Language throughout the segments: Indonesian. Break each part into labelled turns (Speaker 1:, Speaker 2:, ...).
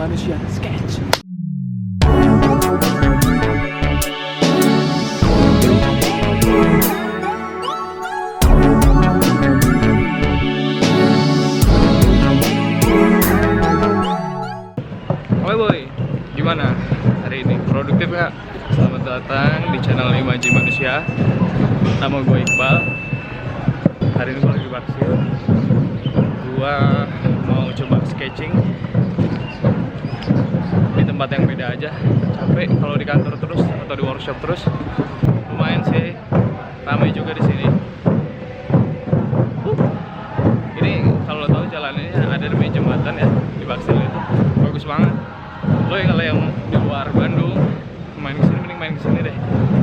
Speaker 1: Manusia Sketch.
Speaker 2: Halo boy, gimana hari ini? Produktif nggak? Selamat datang di channel IMAJI Manusia. Nama gue Iqbal. Hari ini gue lagi baksil. Gue mau coba sketching di tempat yang beda aja. Capek kalau di kantor terus atau di workshop terus. Lumayan sih, ramai juga di sini. Ini kalau lo tahu jalannya ada di jembatan ya, di baksil itu bagus banget. Lo kalau yang di luar Bandung main kesini, mending main kesini deh,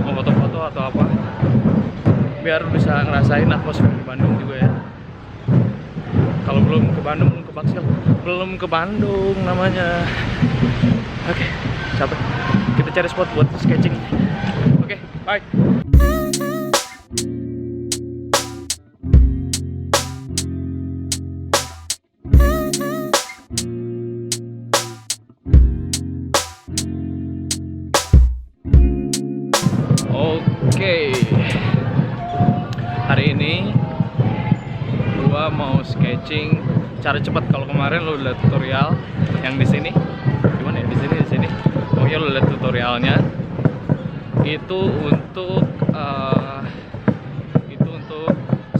Speaker 2: mau foto-foto atau apa, biar bisa ngerasain atmosfer di Bandung juga ya. Kalau belum ke Bandung, belum ke Baksil, belum ke Bandung namanya. Oke, capek. Kita cari spot buat sketching. Oke, bye. Oke, hari ini gua mau sketching cara cepat. Kalau kemarin lo lihat tutorial yang di sini, gimana ya, di sini. Oh ya, lo lihat tutorialnya. Itu untuk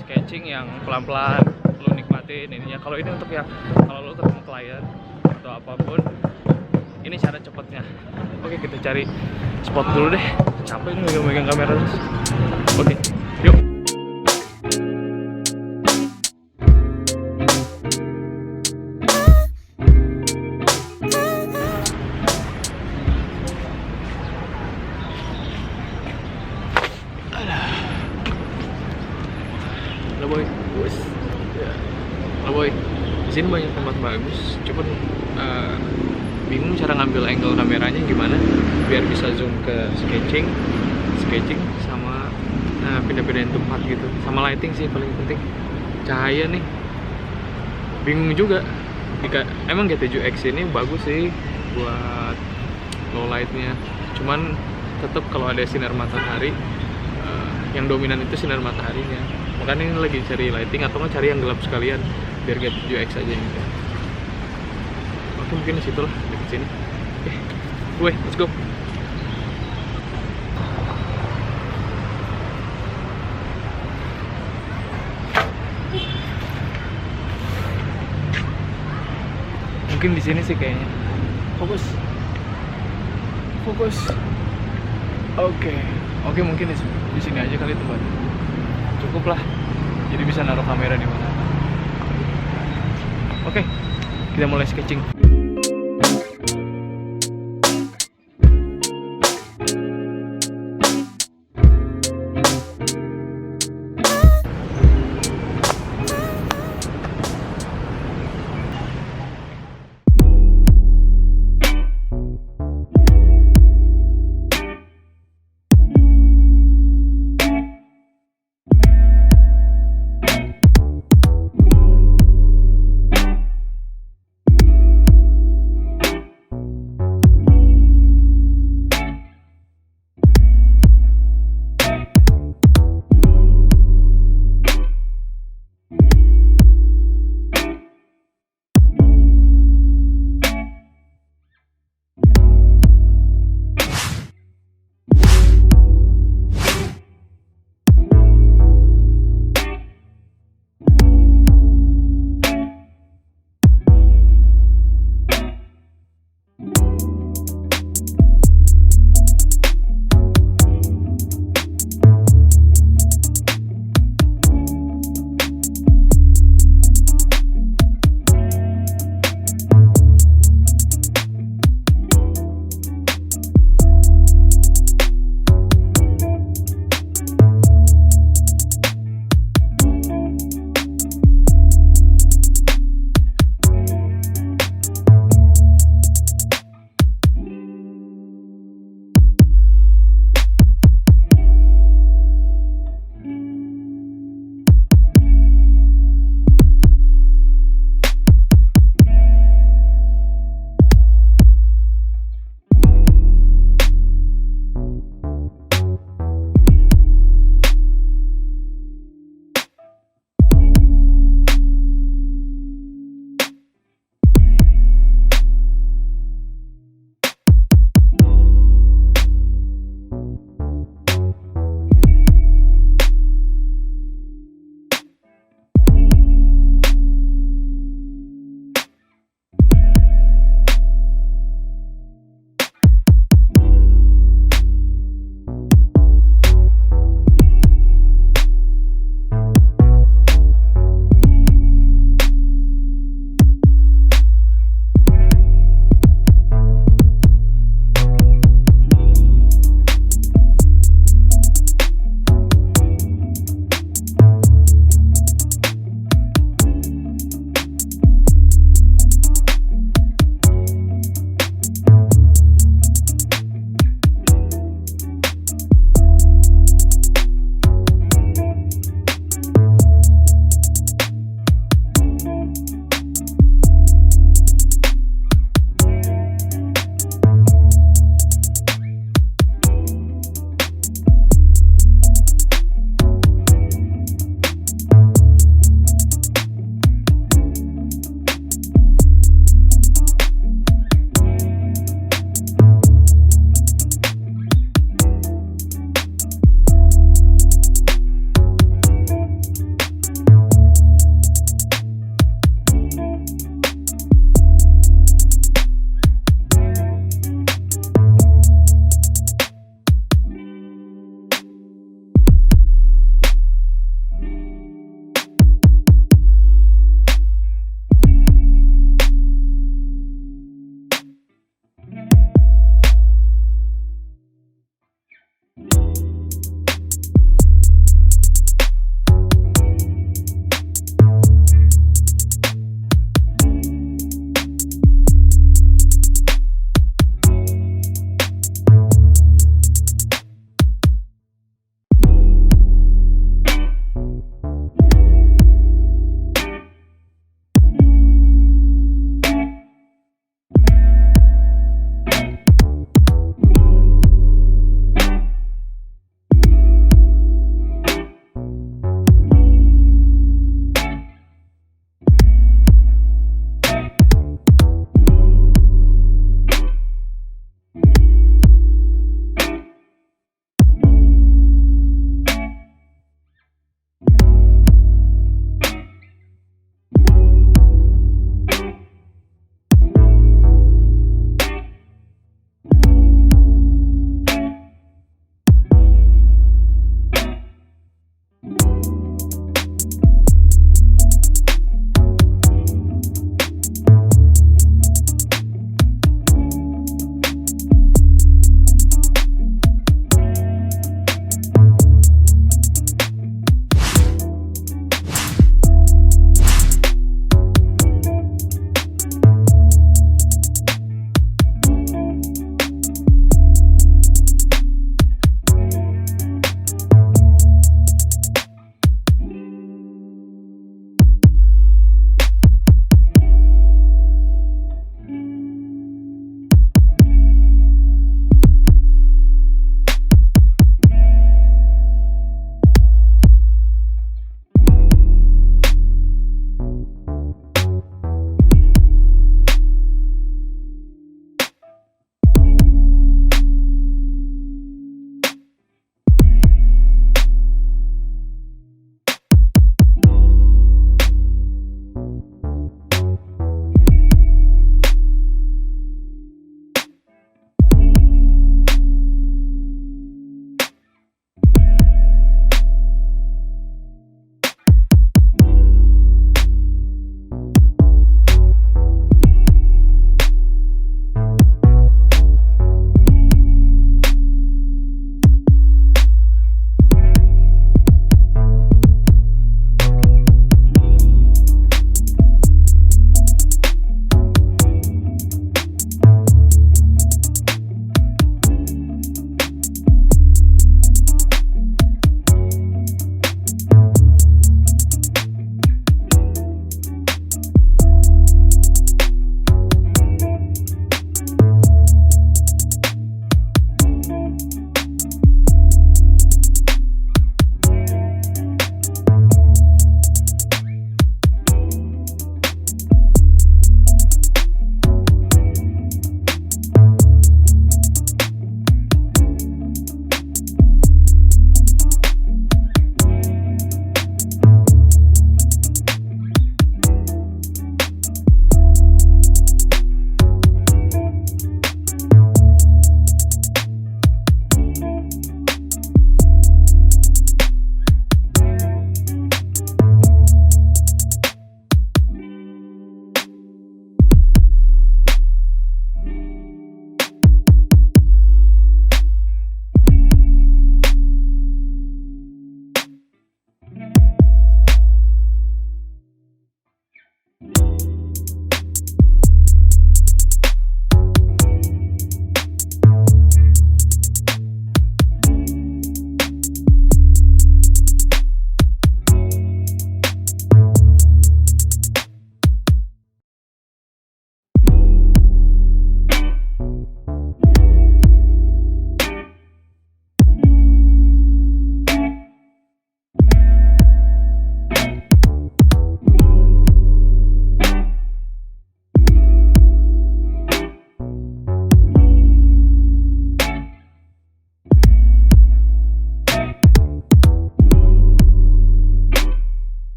Speaker 2: sketching yang pelan-pelan, lo nikmatin ininya. Kalau ini untuk yang kalau lo ketemu klien atau apapun, ini cara cepatnya. Oke, kita cari spot dulu deh. Capek nih megang kamera terus. Oke, yuk. Halo boy, bos. Halo boy. Di sini banyak tempat bagus. Cuman bingung cara ngambil angle kameranya gimana biar bisa zoom ke sketching sama pindah-pindahin tempat gitu, sama lighting sih paling penting. Cahaya nih bingung juga. Emang G7X ini bagus sih buat low lightnya, cuman tetap kalau ada sinar matahari, yang dominan itu sinar mataharinya. Makanya ini lagi cari lighting atau nggak cari yang gelap sekalian biar G7X aja gitu. Oke, mungkin di situ lah, dekat sini. Oke, let's go. Mungkin di sini sih kayaknya. Fokus. Oke, mungkin di sini aja kali tempatnya. Cukup lah. Jadi bisa naruh kamera di mana. Oke, kita mulai sketching.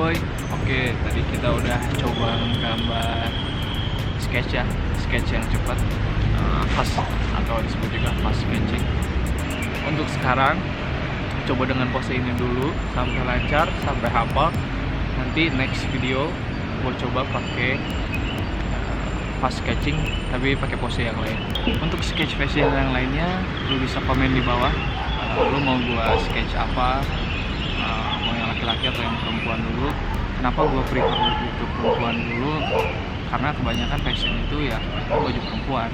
Speaker 2: boy. Oke, tadi kita udah coba gambar sketch ya, sketch yang cepat, fast atau disebut juga fast sketching. Untuk sekarang coba dengan pose ini dulu sampai lancar, sampai hafal. Nanti next video gue coba pakai fast sketching tapi pakai pose yang lain. Untuk sketch facial yang lainnya lu bisa komen di bawah. Lu mau gua sketch apa, mau yang laki-laki atau yang perempuan dulu. Kenapa gua prefer untuk perempuan dulu? Karena kebanyakan fashion itu ya baju perempuan.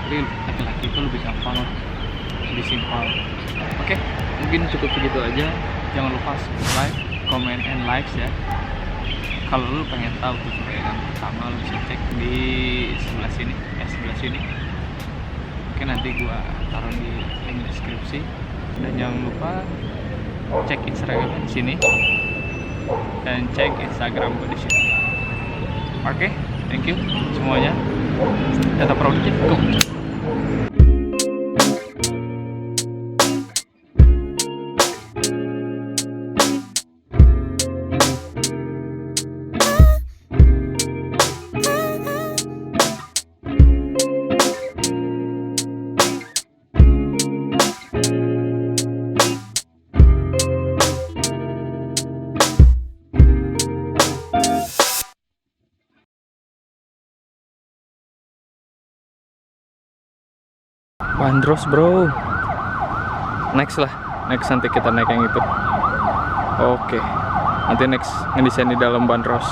Speaker 2: Pilih laki-laki itu lebih gampang, lebih simpel. Oke, mungkin cukup segitu aja. Jangan lupa subscribe, comment, and likes ya. Kalau lu pengen tahu tutorial yang pertama, lu bisa cek di sebelah sini. Oke, nanti gua taruh di link deskripsi. Dan jangan lupa cek Instagram di sini dan cek Instagram gua di sini. Oke, thank you semuanya. Tetap produktif, go. Bandros bro, next nanti kita naik yang itu. Oke, nanti next ngedesain di dalam bandros.